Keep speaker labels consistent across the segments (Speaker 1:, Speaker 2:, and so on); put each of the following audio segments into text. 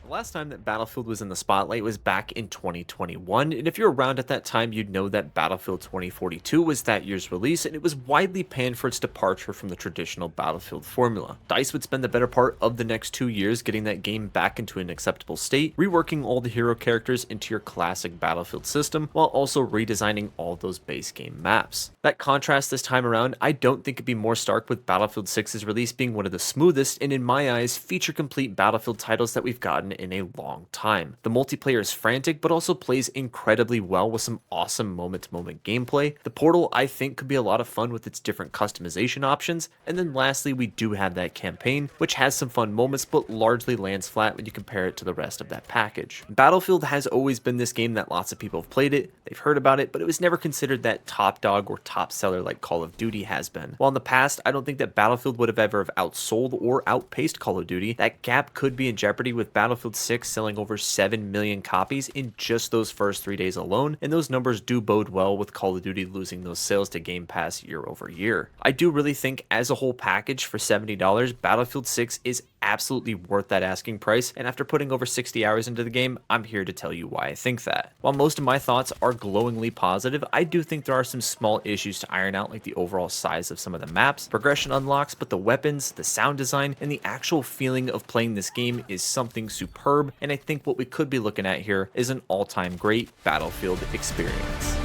Speaker 1: The last time that Battlefield was in the spotlight was back in 2021, and if you're around at that time, you'd know that Battlefield 2042 was that year's release, and it was widely panned for its departure from the traditional Battlefield formula. DICE would spend the better part of the next 2 years getting that game back into an acceptable state, reworking all the hero characters into your classic Battlefield system, while also redesigning all those base game maps. That contrast this time around, I don't think could be more stark, with Battlefield 6's release being one of the smoothest and, in my eyes, feature-complete Battlefield titles that we've gotten in a long time. The multiplayer is frantic, but also plays incredibly well with some awesome moment-to-moment gameplay. The Portal, I think, could be a lot of fun with its different customization options. And then lastly, we do have that campaign, which has some fun moments, but largely lands flat when you compare it to the rest of that package. Battlefield has always been this game that lots of people have played it, they've heard about it, but it was never considered that top dog or top seller like Call of Duty has been. While in the past, I don't think that Battlefield would have ever outsold or outpaced Call of Duty, that gap could be in jeopardy with Battlefield 6 selling over 7 million copies in just those first 3 days alone, and those numbers do bode well with Call of Duty losing those sales to Game Pass year over year. I do really think as a whole package for $70, Battlefield 6 is absolutely worth that asking price, and after putting over 60 hours into the game, I'm here to tell you why I think that. While most of my thoughts are glowingly positive, I do think there are some small issues to iron out, like the overall size of some of the maps, progression unlocks, but the weapons, the sound design, and the actual feeling of playing this game is something superb, and I think what we could be looking at here is an all-time great Battlefield experience.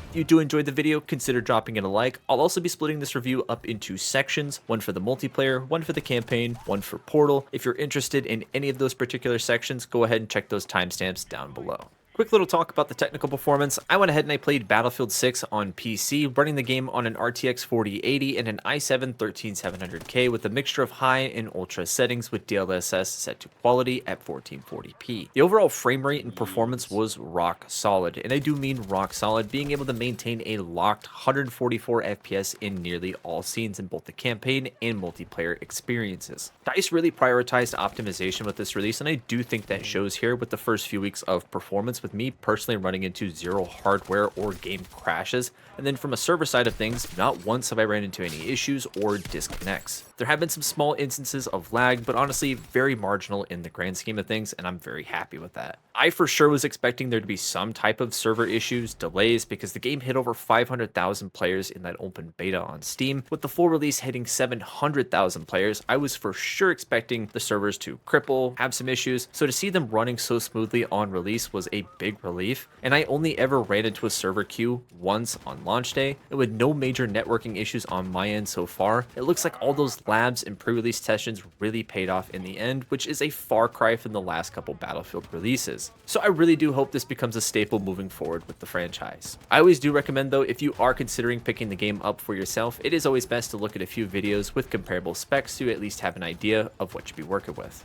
Speaker 1: If you do enjoy the video, consider dropping it a like. I'll also be splitting this review up into sections, one for the multiplayer, one for the campaign, one for Portal. If you're interested in any of those particular sections, go ahead and check those timestamps down below. Quick little talk about the technical performance. I went ahead and I played Battlefield 6 on PC, running the game on an RTX 4080 and an i7-13700K with a mixture of high and ultra settings, with DLSS set to quality at 1440p. The overall frame rate and performance was rock solid, and I do mean rock solid, being able to maintain a locked 144 FPS in nearly all scenes in both the campaign and multiplayer experiences. DICE really prioritized optimization with this release, and I do think that shows here with the first few weeks of performance, with me personally running into zero hardware or game crashes. And then from a server side of things, not once have I ran into any issues or disconnects. There have been some small instances of lag, but honestly very marginal in the grand scheme of things, and I'm very happy with that. I for sure was expecting there to be some type of server issues, delays, because the game hit over 500,000 players in that open beta on Steam. With the full release hitting 700,000 players, I was for sure expecting the servers to cripple, have some issues, so to see them running so smoothly on release was a big relief. And I only ever ran into a server queue once on launch day, and with no major networking issues on my end so far. It looks like all those labs and pre-release sessions really paid off in the end, which is a far cry from the last couple Battlefield releases. So I really do hope this becomes a staple moving forward with the franchise. I always do recommend though, if you are considering picking the game up for yourself, it is always best to look at a few videos with comparable specs so you at least have an idea of what you'd be working with.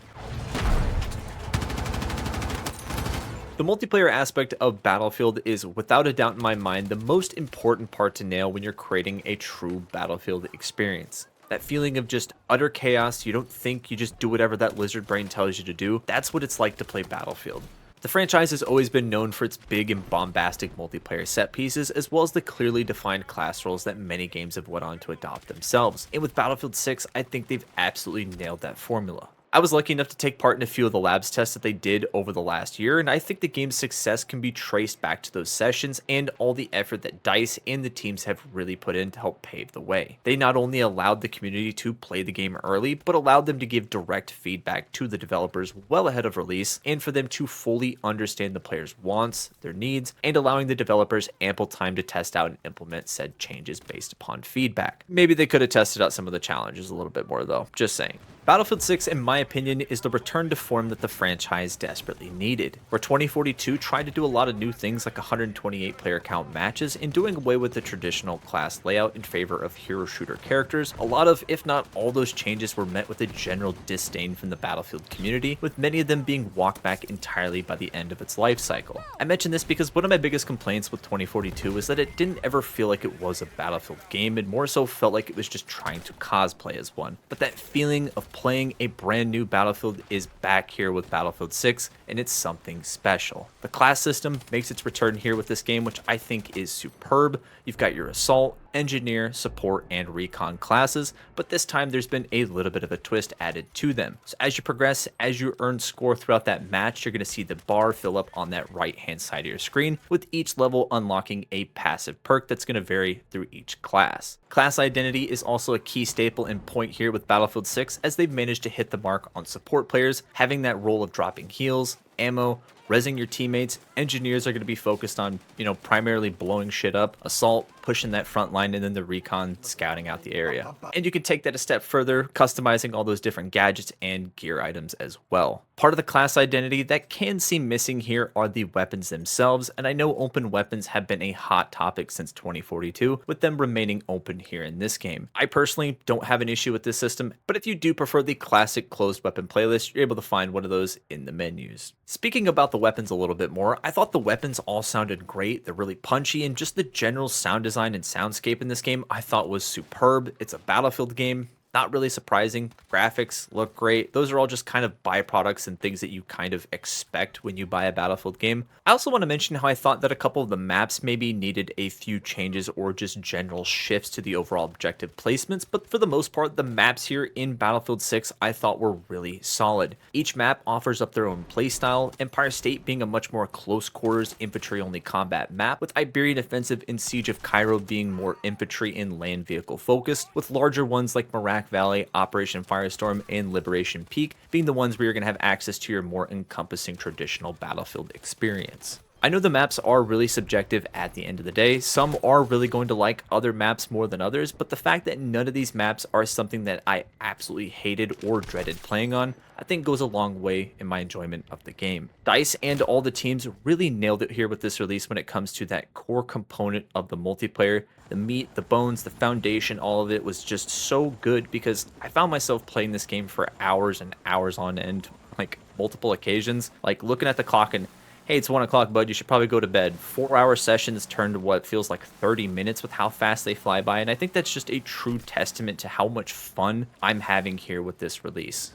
Speaker 1: The multiplayer aspect of Battlefield is, without a doubt in my mind, the most important part to nail when you're creating a true Battlefield experience. That feeling of just utter chaos, you don't think, you just do whatever that lizard brain tells you to do. That's what it's like to play Battlefield. The franchise has always been known for its big and bombastic multiplayer set pieces, as well as the clearly defined class roles that many games have went on to adopt themselves. And with Battlefield 6, I think they've absolutely nailed that formula. I was lucky enough to take part in a few of the labs tests that they did over the last year, and I think the game's success can be traced back to those sessions and all the effort that DICE and the teams have really put in to help pave the way. They not only allowed the community to play the game early, but allowed them to give direct feedback to the developers well ahead of release, and for them to fully understand the players' wants, their needs, and allowing the developers ample time to test out and implement said changes based upon feedback. Maybe they could have tested out some of the challenges a little bit more though, just saying. Battlefield 6, in my opinion, is the return to form that the franchise desperately needed, where 2042 tried to do a lot of new things like 128 player count matches and doing away with the traditional class layout in favor of hero shooter characters. A lot of, if not all those changes were met with a general disdain from the Battlefield community, with many of them being walked back entirely by the end of its life cycle. I mention this because one of my biggest complaints with 2042 was that it didn't ever feel like it was a Battlefield game, and more so felt like it was just trying to cosplay as one. But that feeling of playing a brand new Battlefield is back here with Battlefield 6, and it's something special. The class system makes its return here with this game, which I think is superb. You've got your Assault, Engineer, Support, and Recon classes, but this time there's been a little bit of a twist added to them. So as you progress, as you earn score throughout that match, you're going to see the bar fill up on that right-hand side of your screen, with each level unlocking a passive perk that's going to vary through each class. Class identity is also a key staple and point here with Battlefield 6, as they've managed to hit the mark on support players, having that role of dropping heals, ammo, rezzing your teammates. Engineers are going to be focused on, primarily blowing shit up. Assault, pushing that front line, and then the Recon scouting out the area. And you can take that a step further, customizing all those different gadgets and gear items as well. Part of the class identity that can seem missing here are the weapons themselves, and I know open weapons have been a hot topic since 2042, with them remaining open here in this game. I personally don't have an issue with this system, but if you do prefer the classic closed weapon playlist, you're able to find one of those in the menus. Speaking about the weapons a little bit more, I thought the weapons all sounded great. They're really punchy, and just the general sound design and soundscape in this game I thought was superb. It's a Battlefield game. Not really surprising. Graphics look great. Those are all just kind of byproducts and things that you kind of expect when you buy a Battlefield game. I also want to mention how I thought that a couple of the maps maybe needed a few changes or just general shifts to the overall objective placements, but for the most part, the maps here in Battlefield 6 I thought were really solid. Each map offers up their own playstyle, Empire State being a much more close quarters infantry only combat map, with Iberian Offensive and Siege of Cairo being more infantry and land vehicle focused, with larger ones like Merak Valley, Operation Firestorm, and Liberation Peak being the ones where you're going to have access to your more encompassing traditional Battlefield experience. I know the maps are really subjective at the end of the day. Some are really going to like other maps more than others, but the fact that none of these maps are something that I absolutely hated or dreaded playing on, I think goes a long way in my enjoyment of the game. DICE and all the teams really nailed it here with this release when it comes to that core component of the multiplayer. The meat, the bones, the foundation, all of it was just so good, because I found myself playing this game for hours and hours on end, like multiple occasions, like looking at the clock and, hey, it's 1 o'clock, bud, you should probably go to bed. 4-hour sessions turn to what feels like 30 minutes with how fast they fly by, and I think that's just a true testament to how much fun I'm having here with this release.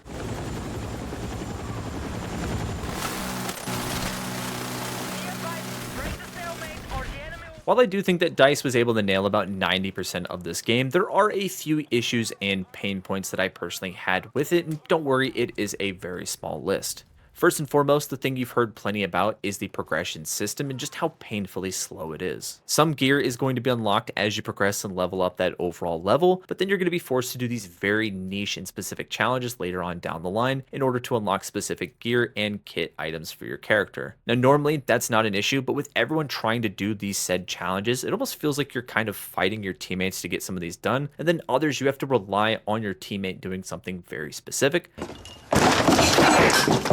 Speaker 1: While I do think that DICE was able to nail about 90% of this game, there are a few issues and pain points that I personally had with it, and don't worry, it is a very small list. First and foremost, the thing you've heard plenty about is the progression system and just how painfully slow it is. Some gear is going to be unlocked as you progress and level up that overall level, but then you're going to be forced to do these very niche and specific challenges later on down the line in order to unlock specific gear and kit items for your character. Now, normally that's not an issue, but with everyone trying to do these said challenges, it almost feels like you're kind of fighting your teammates to get some of these done, and then others you have to rely on your teammate doing something very specific.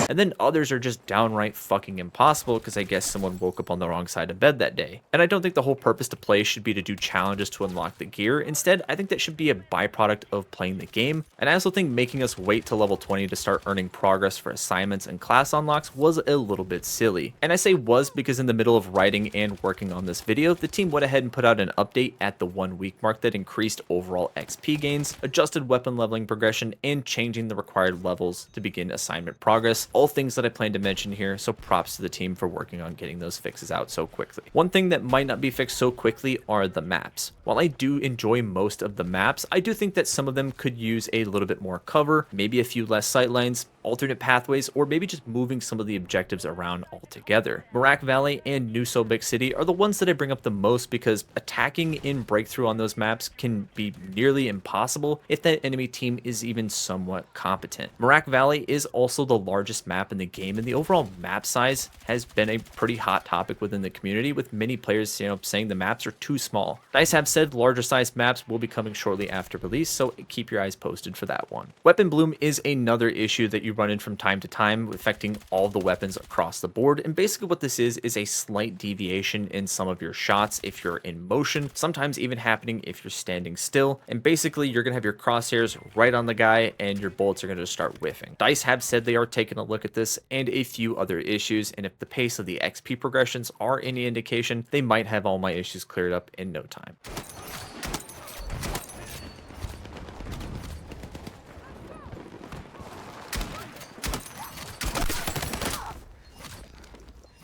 Speaker 1: And then others are just downright fucking impossible because I guess someone woke up on the wrong side of bed that day. And I don't think the whole purpose to play should be to do challenges to unlock the gear. Instead, I think that should be a byproduct of playing the game. And I also think making us wait till level 20 to start earning progress for assignments and class unlocks was a little bit silly. And I say was because in the middle of writing and working on this video, the team went ahead and put out an update at the 1 week mark that increased overall XP gains, adjusted weapon leveling progression, and changing the required levels to begin assignment progress. All things that I plan to mention here, so props to the team for working on getting those fixes out so quickly. One thing that might not be fixed so quickly are the maps. While I do enjoy most of the maps, I do think that some of them could use a little bit more cover, maybe a few less sightlines, alternate pathways, or maybe just moving some of the objectives around altogether. Merak Valley and New Sobek City are the ones that I bring up the most because attacking in Breakthrough on those maps can be nearly impossible if that enemy team is even somewhat competent. Merak Valley is also the largest map in the game, and the overall map size has been a pretty hot topic within the community, with many players saying the maps are too small. DICE have said larger sized maps will be coming shortly after release, so keep your eyes posted for that one. Weapon bloom is another issue that you run in from time to time, affecting all the weapons across the board, and basically what this is a slight deviation in some of your shots if you're in motion, sometimes even happening if you're standing still, and basically you're gonna have your crosshairs right on the guy and your bullets are gonna start whiffing. DICE have said they are taking a look at this and a few other issues, and if the pace of the XP progressions are any indication, they might have all my issues cleared up in no time.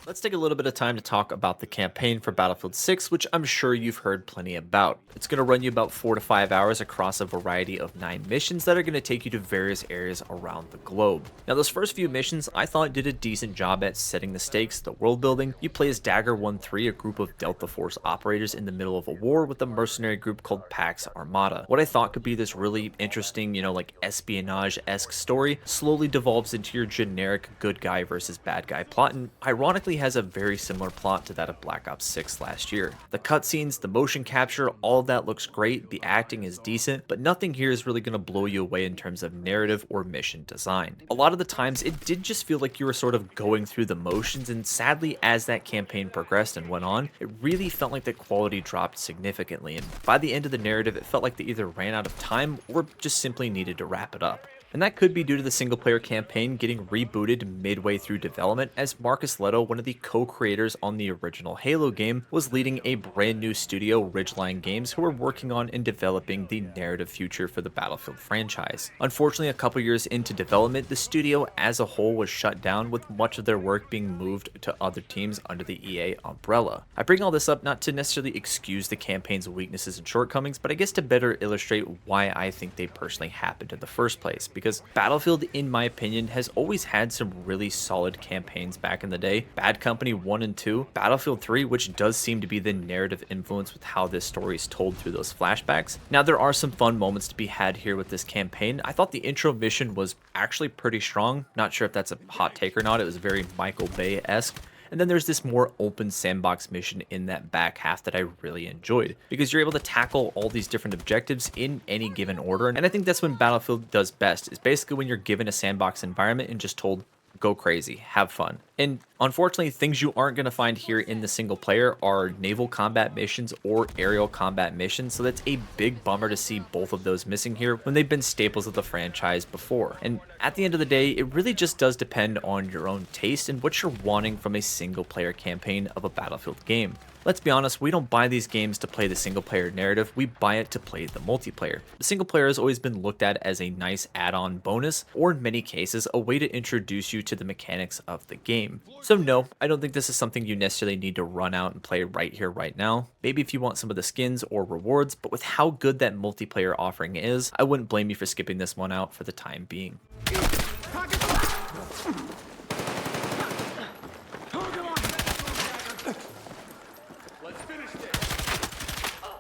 Speaker 1: Let's take a little bit of time to talk about the campaign for Battlefield 6, which I'm sure you've heard plenty about. It's going to run you about 4 to 5 hours across a variety of 9 missions that are going to take you to various areas around the globe. Now, those first few missions I thought did a decent job at setting the stakes, the world building. You play as Dagger 1-3, a group of Delta Force operators in the middle of a war with a mercenary group called Pax Armada. What I thought could be this really interesting, like espionage-esque story slowly devolves into your generic good guy versus bad guy plot, and ironically has a very similar plot to that of Black Ops 6 last year. The cutscenes, the motion capture, all of that looks great, the acting is decent, but nothing here is really going to blow you away in terms of narrative or mission design. A lot of the times it did just feel like you were sort of going through the motions, and sadly as that campaign progressed and went on, it really felt like the quality dropped significantly, and by the end of the narrative it felt like they either ran out of time or just simply needed to wrap it up. And that could be due to the single player campaign getting rebooted midway through development, as Marcus Leto, one of the co-creators on the original Halo game, was leading a brand new studio, Ridgeline Games, who were working on and developing the narrative future for the Battlefield franchise. Unfortunately, a couple years into development, the studio as a whole was shut down, with much of their work being moved to other teams under the EA umbrella. I bring all this up not to necessarily excuse the campaign's weaknesses and shortcomings, but I guess to better illustrate why I think they personally happened in the first place. Because Battlefield, in my opinion, has always had some really solid campaigns back in the day. Bad Company 1 and 2, Battlefield 3, which does seem to be the narrative influence with how this story is told through those flashbacks. Now, there are some fun moments to be had here with this campaign. I thought the intro mission was actually pretty strong. Not sure if that's a hot take or not. It was very Michael Bay-esque. And then there's this more open sandbox mission in that back half that I really enjoyed, because you're able to tackle all these different objectives in any given order. And I think that's when Battlefield does best, is basically when you're given a sandbox environment and just told, go crazy, have fun. And unfortunately, things you aren't going to find here in the single player are naval combat missions or aerial combat missions, so that's a big bummer to see both of those missing here when they've been staples of the franchise before. And at the end of the day, it really just does depend on your own taste and what you're wanting from a single player campaign of a Battlefield game. Let's be honest, we don't buy these games to play the single player narrative, we buy it to play the multiplayer. The single player has always been looked at as a nice add-on bonus, or in many cases, a way to introduce you to the mechanics of the game. So no, I don't think this is something you necessarily need to run out and play right here, right now. Maybe if you want some of the skins or rewards, but with how good that multiplayer offering is, I wouldn't blame you for skipping this one out for the time being.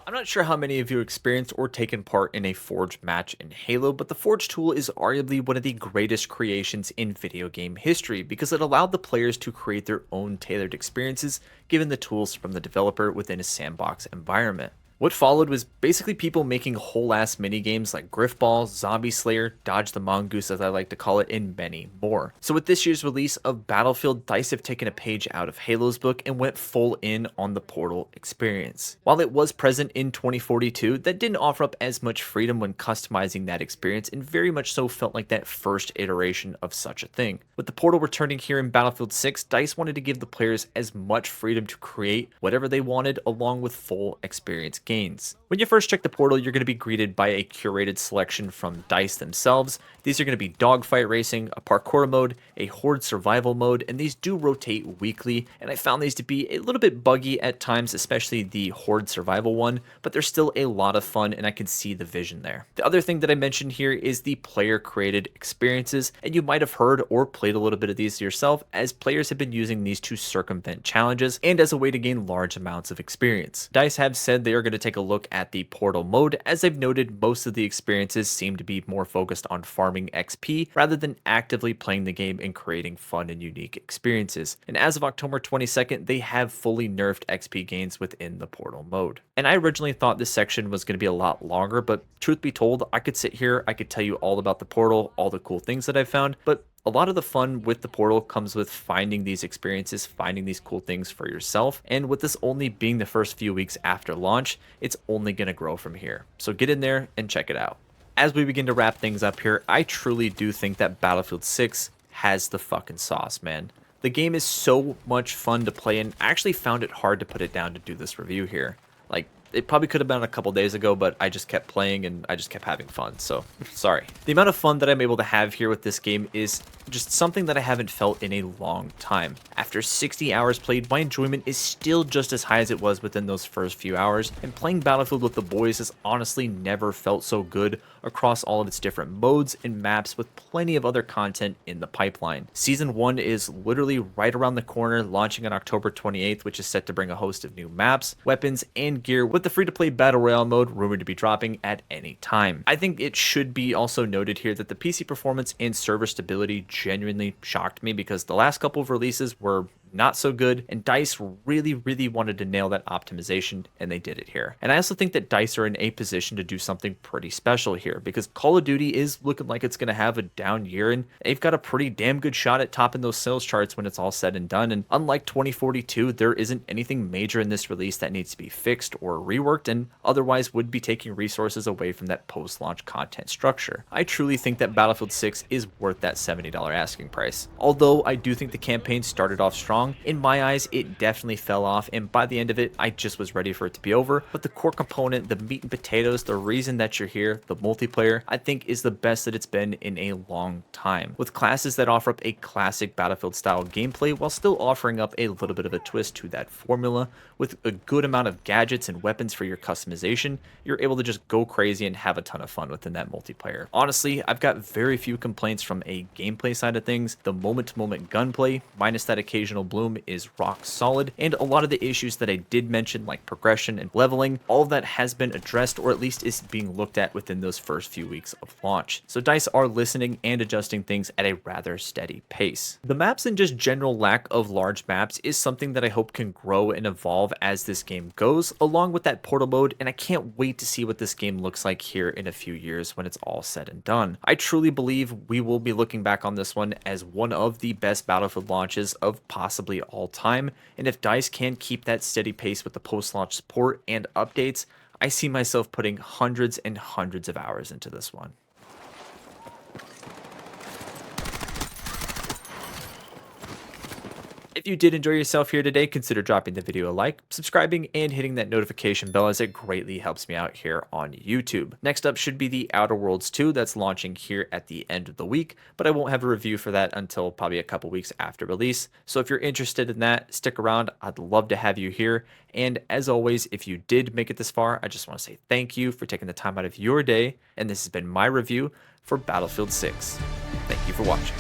Speaker 1: I'm not sure how many of you experienced or taken part in a Forge match in Halo, but the Forge tool is arguably one of the greatest creations in video game history, because it allowed the players to create their own tailored experiences given the tools from the developer within a sandbox environment. What followed was basically people making whole-ass minigames like Griffball, Zombie Slayer, Dodge the Mongoose as I like to call it, and many more. So with this year's release of Battlefield, DICE have taken a page out of Halo's book and went full in on the Portal experience. While it was present in 2042, that didn't offer up as much freedom when customizing that experience, and very much so felt like that first iteration of such a thing. With the Portal returning here in Battlefield 6, DICE wanted to give the players as much freedom to create whatever they wanted, along with full experience gains. When you first check the Portal, you're going to be greeted by a curated selection from DICE themselves. These are going to be dogfight racing, a parkour mode, a horde survival mode, and these do rotate weekly, and I found these to be a little bit buggy at times, especially the horde survival one, but they're still a lot of fun and I can see the vision there. The other thing that I mentioned here is the player created experiences, and you might have heard or played a little bit of these yourself, as players have been using these to circumvent challenges and as a way to gain large amounts of experience. DICE have said they are going to take a look at the Portal mode. As I've noted, most of the experiences seem to be more focused on farming XP rather than actively playing the game and creating fun and unique experiences. And as of October 22nd, they have fully nerfed XP gains within the Portal mode. And I originally thought this section was going to be a lot longer, but truth be told, I could sit here, I could tell you all about the Portal, all the cool things that I found, but a lot of the fun with the Portal comes with finding these experiences, finding these cool things for yourself, and with this only being the first few weeks after launch, it's only going to grow from here. So get in there and check it out. As we begin to wrap things up here, I truly do think that Battlefield 6 has the fucking sauce, man. The game is so much fun to play, and I actually found it hard to put it down to do this review here. Like, It probably could have been a couple days ago, but I just kept playing and I just kept having fun, so sorry. The amount of fun that I'm able to have here with this game is just something that I haven't felt in a long time. After 60 hours played, my enjoyment is still just as high as it was within those first few hours, and playing Battlefield with the boys has honestly never felt so good across all of its different modes and maps, with plenty of other content in the pipeline. Season 1 is literally right around the corner, launching on October 28th, which is set to bring a host of new maps, weapons, and gear, with the free-to-play Battle Royale mode rumored to be dropping at any time. I think it should be also noted here that the PC performance and server stability genuinely shocked me, because the last couple of releases were not so good, and DICE really wanted to nail that optimization, and they did it here. And I also think that DICE are in a position to do something pretty special here, because Call of Duty is looking like it's going to have a down year, and they've got a pretty damn good shot at topping those sales charts when it's all said and done. And unlike 2042, there isn't anything major in this release that needs to be fixed or reworked, and otherwise would be taking resources away from that post-launch content structure. I truly think that Battlefield 6 is worth that $70 asking price. Although I do think the campaign started off strong, in my eyes, it definitely fell off, and by the end of it, I just was ready for it to be over. But the core component, the meat and potatoes, the reason that you're here, the multiplayer, I think is the best that it's been in a long time, with classes that offer up a classic Battlefield style gameplay while still offering up a little bit of a twist to that formula. With a good amount of gadgets and weapons for your customization, you're able to just go crazy and have a ton of fun within that multiplayer. Honestly, I've got very few complaints from a gameplay side of things. The moment-to-moment gunplay, minus that occasional bloom, is rock solid, and a lot of the issues that I did mention, like progression and leveling, all of that has been addressed, or at least is being looked at within those first few weeks of launch. So DICE are listening and adjusting things at a rather steady pace. The maps and just general lack of large maps is something that I hope can grow and evolve as this game goes, along with that portal mode, and I can't wait to see what this game looks like here in a few years when it's all said and done. I truly believe we will be looking back on this one as one of the best Battlefield launches of possibly all time, and if DICE can keep that steady pace with the post-launch support and updates, I see myself putting hundreds and hundreds of hours into this one. If you did enjoy yourself here today, consider dropping the video a like, subscribing, and hitting that notification bell, as it greatly helps me out here on YouTube. Next up should be the Outer Worlds 2 that's launching here at the end of the week, but I won't have a review for that until probably a couple weeks after release. So if you're interested in that, stick around. I'd love to have you here. And as always, if you did make it this far, I just want to say thank you for taking the time out of your day. And this has been my review for Battlefield 6. Thank you for watching.